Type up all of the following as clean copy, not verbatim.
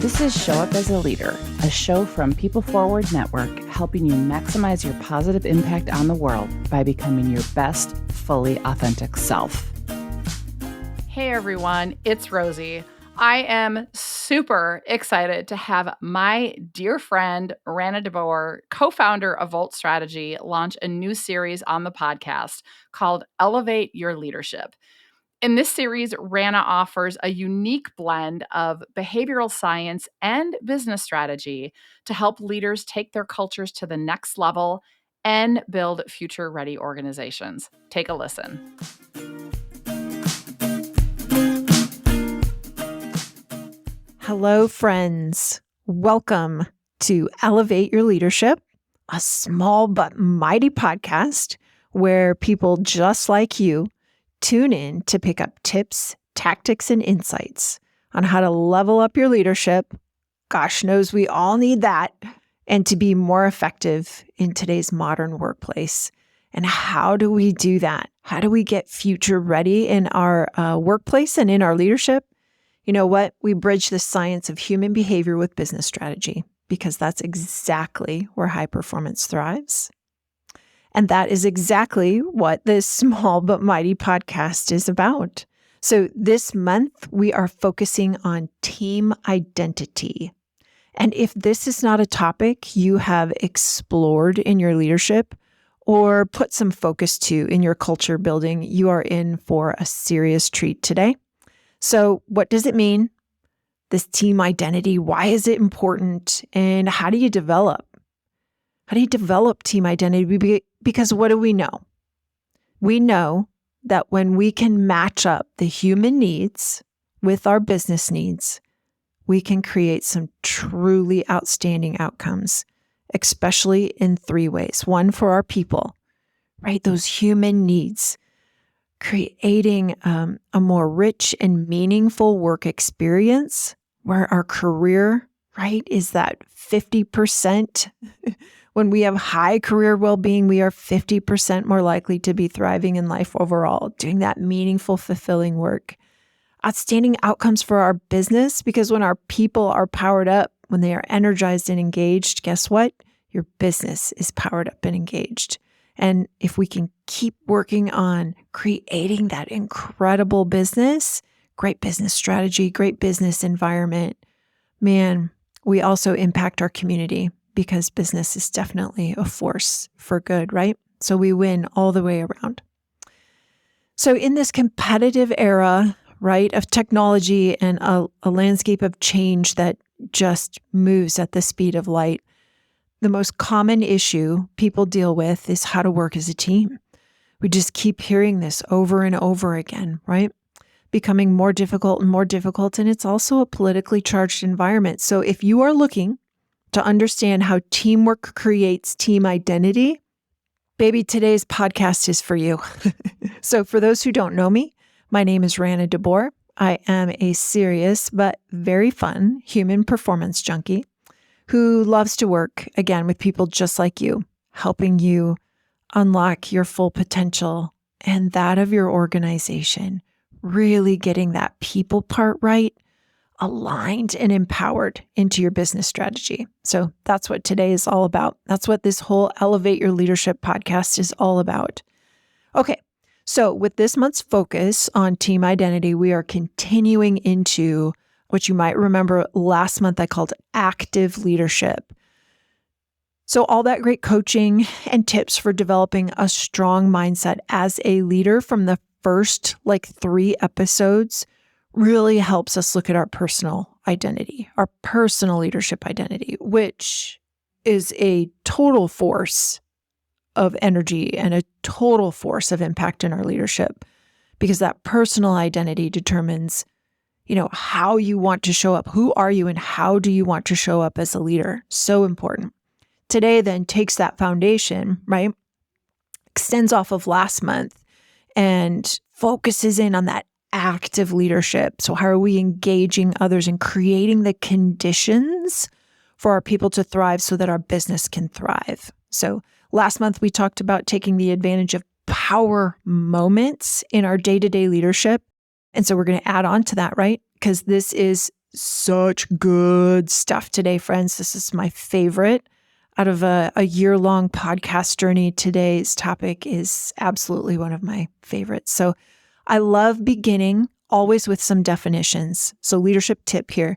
This is Show Up as a Leader, a show from People Forward Network, helping you maximize your positive impact on the world by becoming your best, fully authentic self. Hey everyone, it's Rosie. I am super excited to have my dear friend, Rana DeBoer, co-founder of Volt Strategy, launch a new series on the podcast called Elevate Your Leadership. In this series, Rana offers a unique blend of behavioral science and business strategy to help leaders take their cultures to the next level and build future-ready organizations. Take a listen. Hello, friends. Welcome to Elevate Your Leadership, a small but mighty podcast where people just like you tune in to pick up tips, tactics, and insights on how to level up your leadership. Gosh knows we all need that. And to be more effective in today's modern workplace. And how do we do that? How do we get future ready in our workplace and in our leadership? You know what? We bridge the science of human behavior with business strategy because that's exactly where high performance thrives. And that is exactly what this small but mighty podcast is about. So this month, we are focusing on team identity. And if this is not a topic you have explored in your leadership or put some focus to in your culture building, you are in for a serious treat today. So what does it mean? This team identity, why is it important? And how do you develop? How do you develop team identity? Because what do we know? We know that when we can match up the human needs with our business needs, we can create some truly outstanding outcomes, especially in three ways. One, for our people, right? Those human needs, creating a more rich and meaningful work experience where our career, right, is that 50%. When we have high career well-being, we are 50% more likely to be thriving in life overall, doing that meaningful, fulfilling work. Outstanding outcomes for our business, because when our people are powered up, when they are energized and engaged, guess what? Your business is powered up and engaged. And if we can keep working on creating that incredible business, great business strategy, great business environment, man, we also impact our community because business is definitely a force for good, right? So we win all the way around. So in this competitive era, right, of technology and a landscape of change that just moves at the speed of light, the most common issue people deal with is how to work as a team. We just keep hearing this over and over again, right? Becoming more difficult and more difficult. And it's also a politically charged environment. So if you are looking to understand how teamwork creates team identity, baby, today's podcast is for you. So for those who don't know me, my name is Rana DeBoer. I am a serious but very fun human performance junkie who loves to work, again, with people just like you, helping you unlock your full potential and that of your organization, really getting that people part right, aligned and empowered into your business strategy. So that's what today is all about. That's what this whole Elevate Your Leadership podcast is all about. Okay, so with this month's focus on team identity, we are continuing into what you might remember last month I called active leadership. So all that great coaching and tips for developing a strong mindset as a leader from the first 3 episodes really helps us look at our personal identity, our personal leadership identity, which is a total force of energy and a total force of impact in our leadership, because that personal identity determines, how you want to show up. Who are you and how do you want to show up as a leader? So important. Today then takes that foundation, right? Extends off of last month and focuses in on that active leadership. So how are we engaging others and creating the conditions for our people to thrive so that our business can thrive? So last month we talked about taking the advantage of power moments in our day-to-day leadership. And so we're going to add on to that, right? Because this is Such good stuff today, friends. This is my favorite out of a year-long podcast journey. Today's topic is absolutely one of my favorites. So I love beginning always with some definitions. So leadership tip here,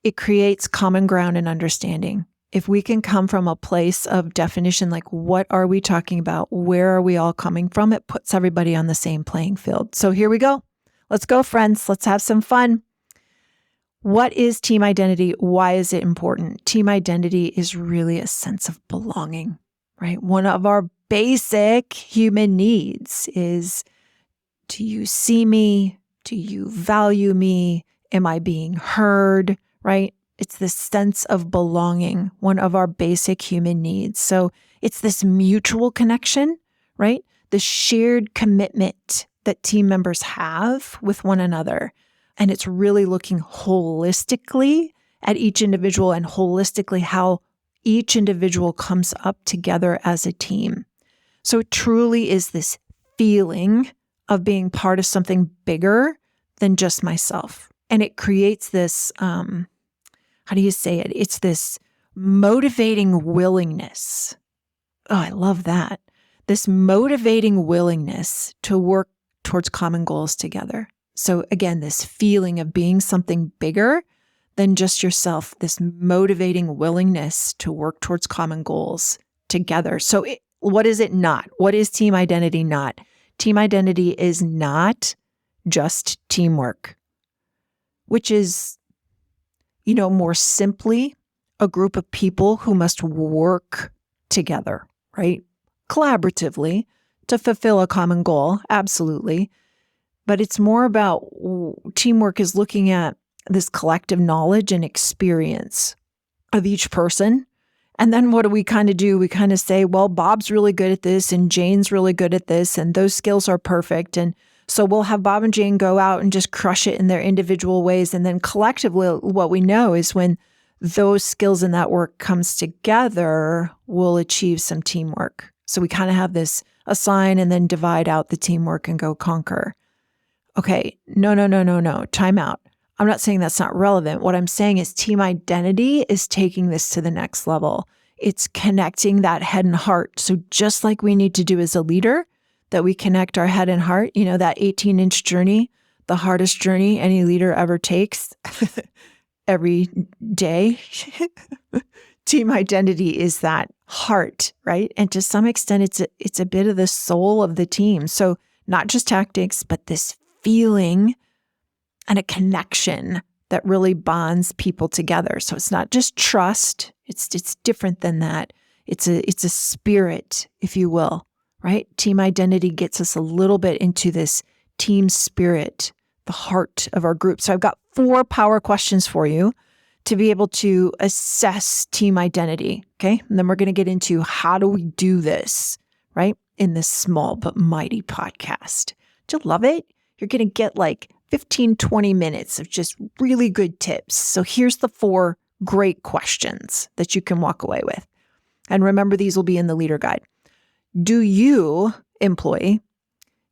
it creates common ground and understanding. If we can come from a place of definition, like what are we talking about? Where are we all coming from? It puts everybody on the same playing field. So here we go. Let's go, friends. Let's have some fun. What is team identity? Why is it important? Team identity is really a sense of belonging, right? One of our basic human needs is, do you see me? Do you value me? Am I being heard, right? It's this sense of belonging, one of our basic human needs. So it's this mutual connection, right? The shared commitment that team members have with one another. And it's really looking holistically at each individual and holistically how each individual comes up together as a team. So it truly is this feeling of being part of something bigger than just myself. And it creates this, how do you say it? It's this motivating willingness. Oh, I love that. This motivating willingness to work towards common goals together. So again, this feeling of being something bigger than just yourself, this motivating willingness to work towards common goals together. So what is it not? What is team identity not? Team identity is not just teamwork, which is, more simply a group of people who must work together, right? Collaboratively to fulfill a common goal. Absolutely. But it's more about teamwork is looking at this collective knowledge and experience of each person. And then what do we kind of do? We kind of say, well, Bob's really good at this and Jane's really good at this and those skills are perfect. And so we'll have Bob and Jane go out and just crush it in their individual ways. And then collectively, what we know is when those skills and that work comes together, we'll achieve some teamwork. So we kind of have this assign and then divide out the teamwork and go conquer. Okay, no, time out. I'm not saying that's not relevant. What I'm saying is team identity is taking this to the next level. It's connecting that head and heart. So just like we need to do as a leader, that we connect our head and heart, that 18-inch journey, the hardest journey any leader ever takes every day. Team identity is that heart, right? And to some extent, it's a bit of the soul of the team. So not just tactics, but this feeling and a connection that really bonds people together. So it's not just trust. It's different than that. It's a spirit, if you will, right? Team identity gets us a little bit into this team spirit, the heart of our group. So I've got 4 power questions for you to be able to assess team identity. Okay. And then we're going to get into how do we do this, right? In this small but mighty podcast. Do you love it? You're going to get like 15, 20 minutes of just really good tips. So here's the 4 great questions that you can walk away with. And remember, these will be in the leader guide. Do you, employee,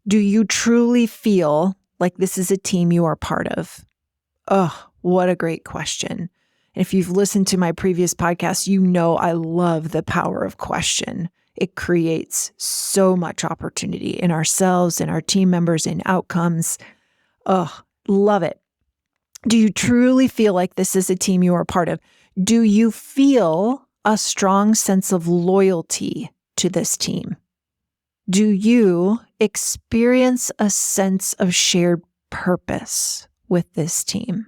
do you truly feel like this is a team you are part of? Oh, what a great question. And if you've listened to my previous podcast, you know I love the power of question. It creates so much opportunity in ourselves, in our team members, in outcomes. Oh, love it. Do you truly feel like this is a team you are part of? Do you feel a strong sense of loyalty to this team? Do you experience a sense of shared purpose with this team?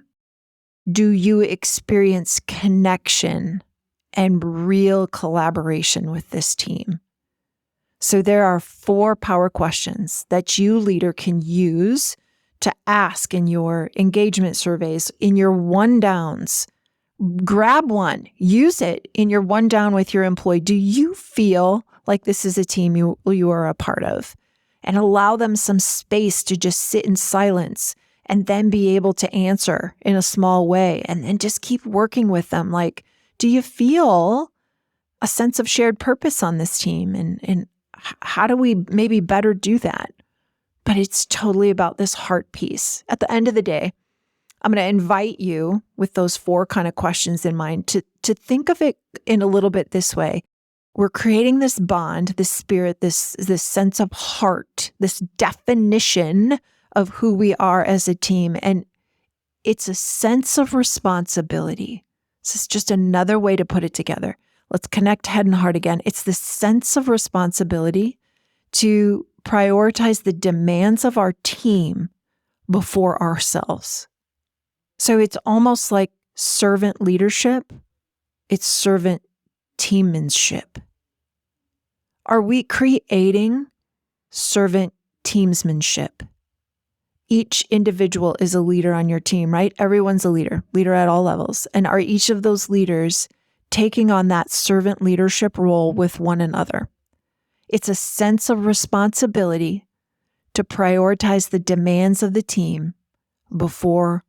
Do you experience connection and real collaboration with this team? So there are 4 power questions that you, leader, can use to ask in your engagement surveys, in your one-downs. Grab one, use it in your one-down with your employee. Do you feel like this is a team you are a part of? And allow them some space to just sit in silence and then be able to answer in a small way, and then just keep working with them. Like, do you feel a sense of shared purpose on this team? And how do we maybe better do that? But it's totally about this heart piece. At the end of the day, I'm going to invite you with those 4 kind of questions in mind to think of it in a little bit this way. We're creating this bond, this spirit, this sense of heart, this definition of who we are as a team. And it's a sense of responsibility. This is just another way to put it together. Let's connect head and heart again. It's the sense of responsibility to prioritize the demands of our team before ourselves. So it's almost like servant leadership. It's servant teammanship. Are we creating servant teamsmanship? Each individual is a leader on your team, right? Everyone's a leader at all levels. And are each of those leaders taking on that servant leadership role with one another? It's a sense of responsibility to prioritize the demands of the team before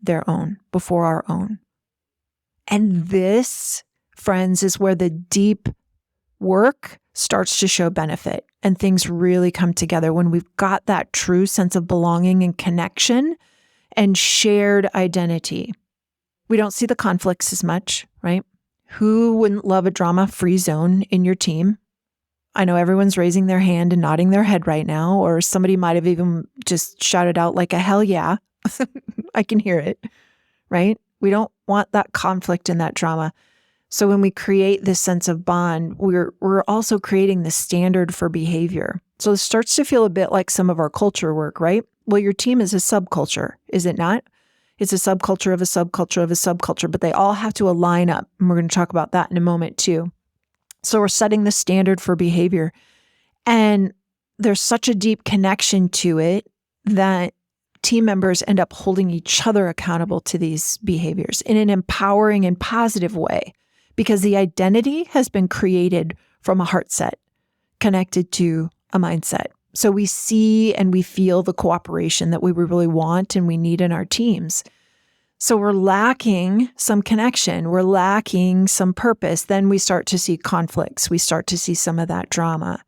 our own. And this, friends, is where the deep work starts to show benefit and things really come together when we've got that true sense of belonging and connection and shared identity. We don't see the conflicts as much, right? Who wouldn't love a drama-free zone in your team? I know everyone's raising their hand and nodding their head right now, or somebody might have even just shouted out like a hell yeah. I can hear it, right? We don't want that conflict and that drama. So when we create this sense of bond, we're also creating the standard for behavior. So it starts to feel a bit like some of our culture work, right? Well, your team is a subculture, is it not? It's a subculture of a subculture of a subculture, but they all have to align up. And we're going to talk about that in a moment too. So we're setting the standard for behavior. And there's such a deep connection to it that team members end up holding each other accountable to these behaviors in an empowering and positive way, because the identity has been created from a heart set connected to a mindset. So we see and we feel the cooperation that we really want and we need in our teams. So we're lacking some connection. We're lacking some purpose. Then we start to see conflicts. We start to see some of that drama.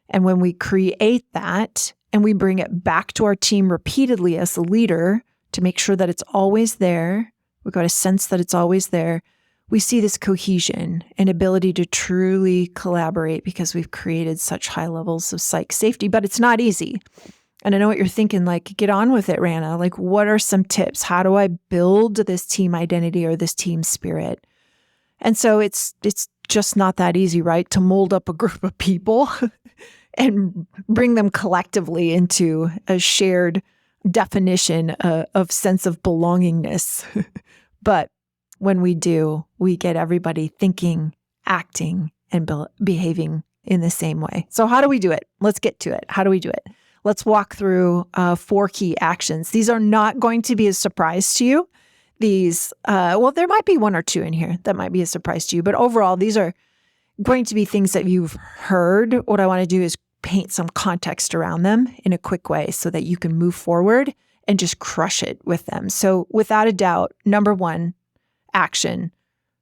And when we create that and we bring it back to our team repeatedly as the leader to make sure that it's always there, we've got to sense that it's always there, we see this cohesion and ability to truly collaborate because we've created such high levels of psych safety. But it's not easy. And I know what you're thinking, like, get on with it, Rana. Like, what are some tips? How do I build this team identity or this team spirit? And so it's just not that easy, right? To mold up a group of people and bring them collectively into a shared definition of sense of belongingness. But when we do, we get everybody thinking, acting, and behaving in the same way. So how do we do it? Let's get to it. How do we do it? Let's walk through 4 key actions. These are not going to be a surprise to you. These, well, there might be 1 or 2 in here that might be a surprise to you, but overall, these are going to be things that you've heard. What I want to do is paint some context around them in a quick way so that you can move forward and just crush it with them. So without a doubt, number 1, action,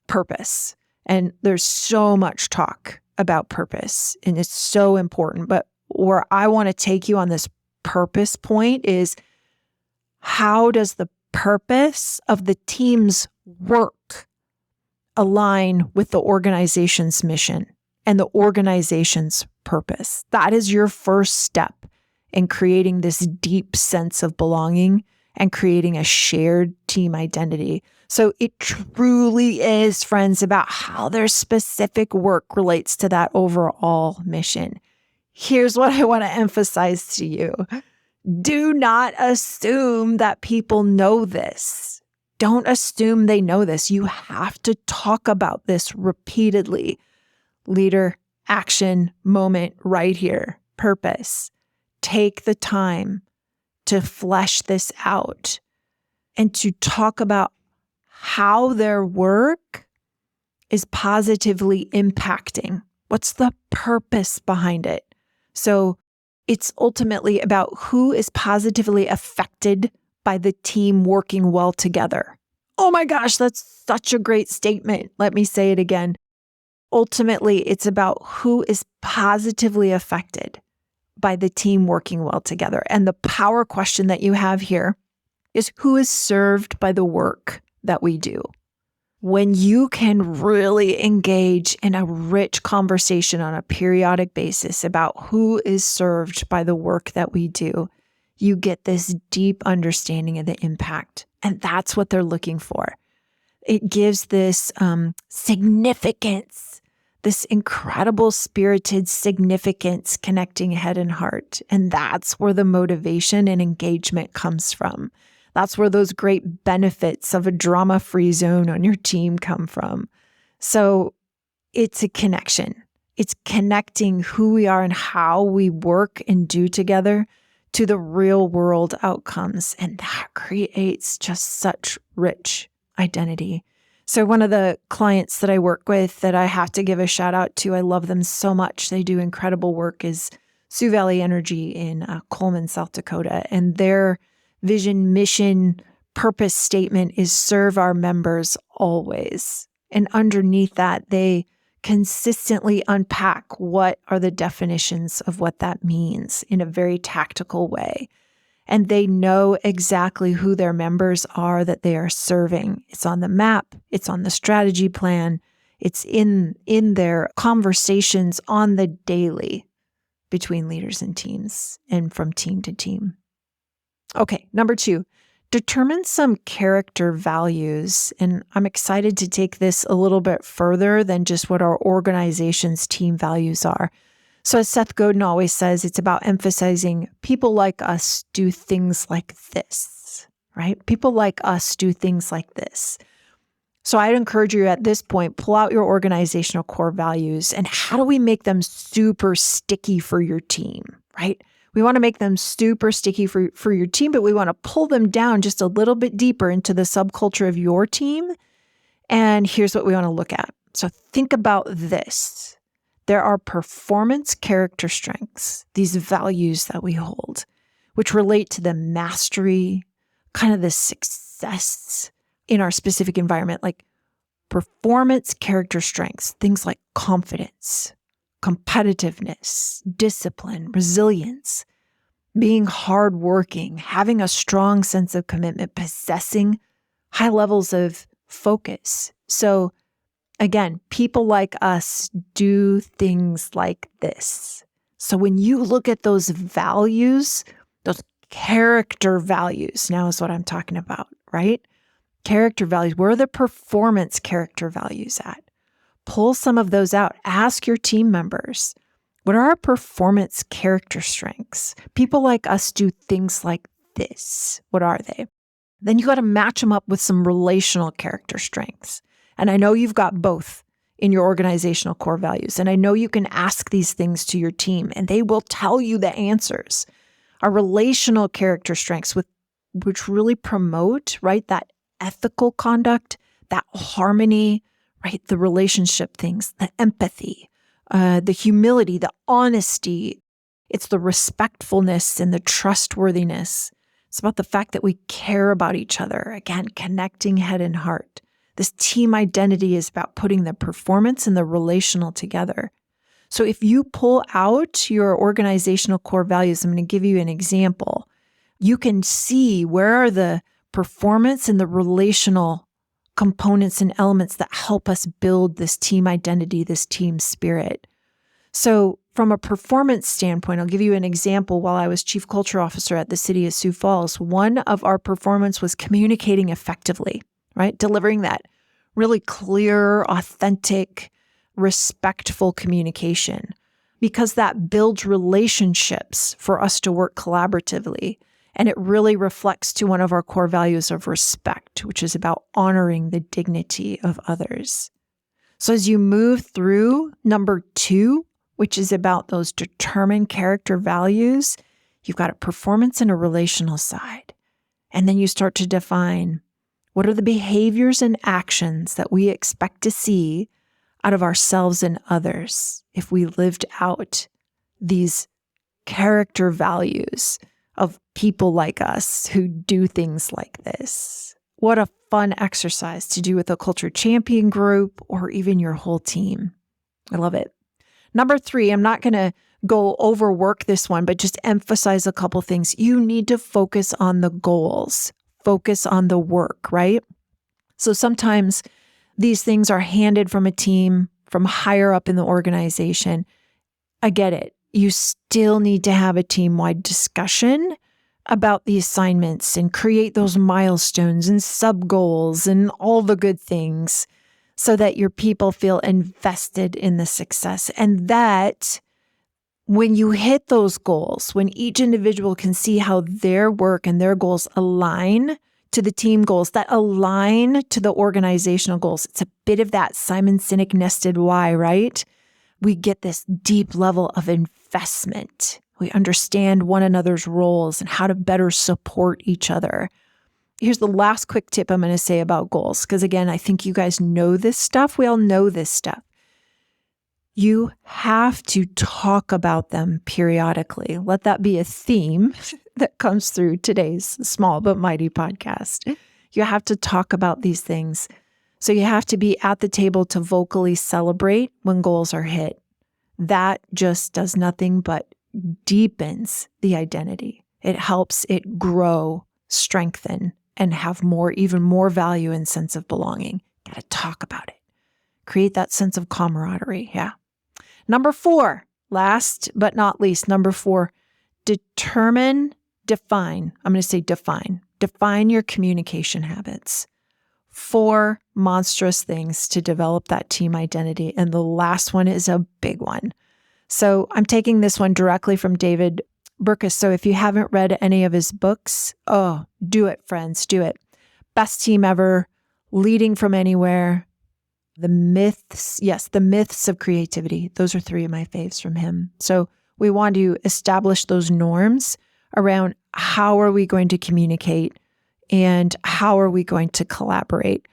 purpose. And there's so much talk about purpose, and it's so important. But where I want to take you on this purpose point is, how does the purpose of the team's work align with the organization's mission and the organization's purpose? That is your first step in creating this deep sense of belonging and creating a shared team identity. So it truly is, friends, about how their specific work relates to that overall mission. Here's what I want to emphasize to you. Do not assume that people know this. Don't assume they know this. You have to talk about this repeatedly. Leader, action, moment, right here. Purpose. Take the time to flesh this out and to talk about how their work is positively impacting. What's the purpose behind it? So it's ultimately about who is positively affected by the team working well together. Oh my gosh, that's such a great statement. Let me say it again. Ultimately, it's about who is positively affected by the team working well together. And the power question that you have here is who is served by the work that we do. When you can really engage in a rich conversation on a periodic basis about who is served by the work that we do, you get this deep understanding of the impact. And that's what they're looking for. It gives this significance, this incredible spirited significance connecting head and heart. And that's where the motivation and engagement comes from. That's where those great benefits of a drama-free zone on your team come from. So it's a connection. It's connecting who we are and how we work and do together to the real world outcomes. And that creates just such rich identity. So one of the clients that I work with that I have to give a shout out to, I love them so much. They do incredible work, is Sioux Valley Energy in Coleman, South Dakota. And their vision, mission, purpose statement is serve our members always. And underneath that, they consistently unpack what are the definitions of what that means in a very tactical way. And they know exactly who their members are that they are serving. It's on the map. It's on the strategy plan. It's in their conversations on the daily between leaders and teams and from team to team. Okay, number 2, determine some character values. And I'm excited to take this a little bit further than just what our organization's team values are. So as Seth Godin always says, it's about emphasizing people like us do things like this, right? People like us do things like this. So I'd encourage you at this point, pull out your organizational core values and how do we make them super sticky for your team, right? We want to make them super sticky for your team, but we want to pull them down just a little bit deeper into the subculture of your team. And here's what we want to look at. So think about this. There are performance character strengths, these values that we hold, which relate to the mastery, kind of the success in our specific environment, like performance character strengths, things like confidence, competitiveness, discipline, resilience, being hardworking, having a strong sense of commitment, possessing high levels of focus. So again, people like us do things like this. So when you look at those values, those character values, now is what I'm talking about, right? Character values, where are the performance character values at? Pull some of those out. Ask your team members, what are our performance character strengths? People like us do things like this. What are they? Then you got to match them up with some relational character strengths. And I know you've got both in your organizational core values. And I know you can ask these things to your team and they will tell you the answers. Our relational character strengths, which really promote, right, that ethical conduct, that harmony, right, the relationship things, the empathy, the humility, the honesty. It's the respectfulness and the trustworthiness. It's about the fact that we care about each other. Again, connecting head and heart. This team identity is about putting the performance and the relational together. So if you pull out your organizational core values, I'm going to give you an example. You can see where are the performance and the relational components and elements that help us build this team identity, this team spirit. So from a performance standpoint, I'll give you an example. While I was Chief Culture Officer at the city of Sioux Falls, one of our performance was communicating effectively, right? Delivering that really clear, authentic, respectful communication, because that builds relationships for us to work collaboratively. And it really reflects to one of our core values of respect, which is about honoring the dignity of others. So as you move through number 2, which is about those determined character values, you've got a performance and a relational side. And then you start to define what are the behaviors and actions that we expect to see out of ourselves and others if we lived out these character values of people like us who do things like this. What a fun exercise to do with a culture champion group or even your whole team. I love it. Number 3, I'm not going to go overwork this one, but just emphasize a couple things. You need to focus on the goals. focus on the work, right? So sometimes these things are handed from a team from higher up in the organization. I get it. You still need to have a team-wide discussion about the assignments and create those milestones and sub-goals and all the good things so that your people feel invested in the success. And that when you hit those goals, when each individual can see how their work and their goals align to the team goals, that align to the organizational goals, it's a bit of that Simon Sinek nested why, right? We get this deep level of investment. We understand one another's roles and how to better support each other. Here's the last quick tip I'm going to say about goals, because again, I think you guys know this stuff. We all know this stuff. You have to talk about them periodically. Let that be a theme that comes through today's Small But Mighty podcast. You have to talk about these things. So you have to be at the table to vocally celebrate when goals are hit. That just does nothing but deepens the identity. It helps it grow, strengthen, and have even more value and sense of belonging. Got to talk about it. Create that sense of camaraderie. Yeah. Number 4, last but not least, number 4, define. I'm going to say define your communication habits. 4 monstrous things to develop that team identity. And the last one is a big one. So I'm taking this one directly from David Burkus. So if you haven't read any of his books, do it, friends, do it. Best Team Ever, Leading from Anywhere, The Myths of Creativity. Those are 3 of my faves from him. So we want to establish those norms around how are we going to communicate and how are we going to collaborate.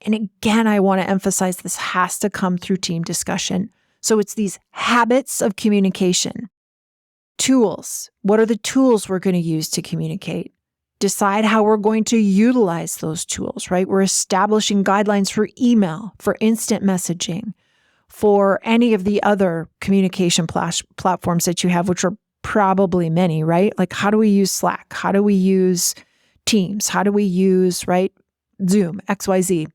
And again, I want to emphasize this has to come through team discussion. So it's these habits of communication. Tools. What are the tools we're going to use to communicate? Decide how we're going to utilize those tools, right? We're establishing guidelines for email, for instant messaging, for any of the other communication platforms that you have, which are probably many, right? Like how do we use Slack? How do we use Teams? How do we use, right, Zoom, XYZ?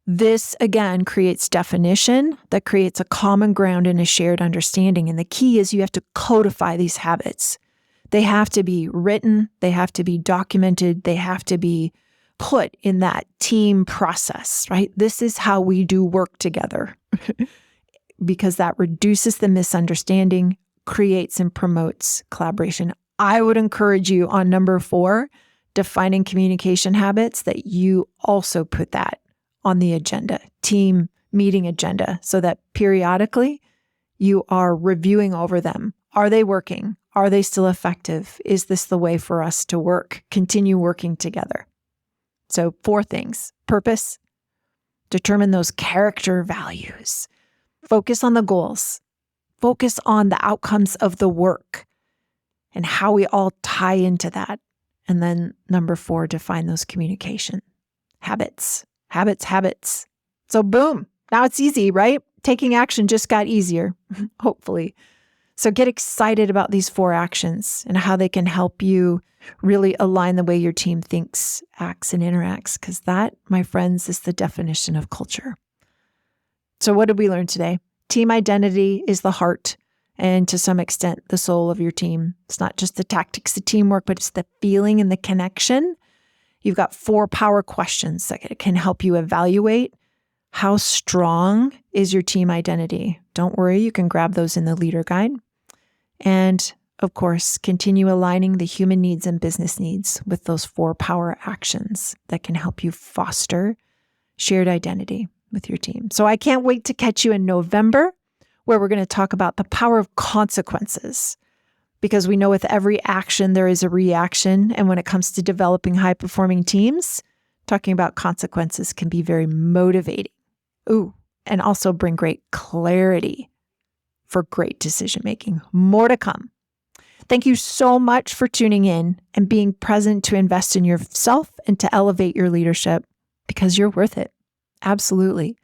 This, again, creates definition that creates a common ground and a shared understanding. And the key is you have to codify these habits. They have to be written, they have to be documented, they have to be put in that team process, right? This is how we do work together because that reduces the misunderstanding, creates and promotes collaboration. I would encourage you on number 4, defining communication habits, that you also put that on the agenda, team meeting agenda, so that periodically you are reviewing over them. Are they working? Are they still effective? Is this the way for us to work? Continue working together. So 4 things: purpose, determine those character values, focus on the goals, focus on the outcomes of the work and how we all tie into that. And then number 4, define those communication habits. So boom, now it's easy, right? Taking action just got easier, hopefully. So get excited about these 4 actions and how they can help you really align the way your team thinks, acts, and interacts, because that, my friends, is the definition of culture. So what did we learn today? Team identity is the heart and to some extent the soul of your team. It's not just the tactics, the teamwork, but it's the feeling and the connection. You've got 4 power questions that can help you evaluate how strong is your team identity. Don't worry, you can grab those in the leader guide. And of course, continue aligning the human needs and business needs with those 4 power actions that can help you foster shared identity with your team. So I can't wait to catch you in November, where we're going to talk about the power of consequences. Because we know with every action, there is a reaction. And when it comes to developing high-performing teams, talking about consequences can be very motivating. And also bring great clarity for great decision-making. More to come. Thank you so much for tuning in and being present to invest in yourself and to elevate your leadership, because you're worth it. Absolutely.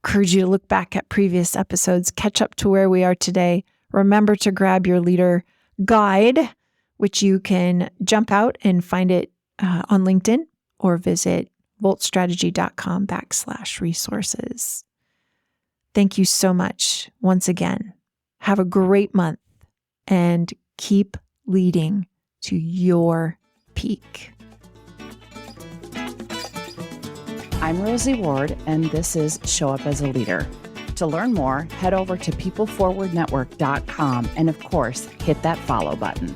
Encourage you to look back at previous episodes, catch up to where we are today. Remember to grab your leader guide, which you can jump out and find it on LinkedIn or visit voltstrategy.com/resources. Thank you so much once again. Have a great month and keep leading to your peak. I'm Rosie Ward, and this is Show Up as a Leader. To learn more, head over to peopleforwardnetwork.com and, of course, hit that follow button.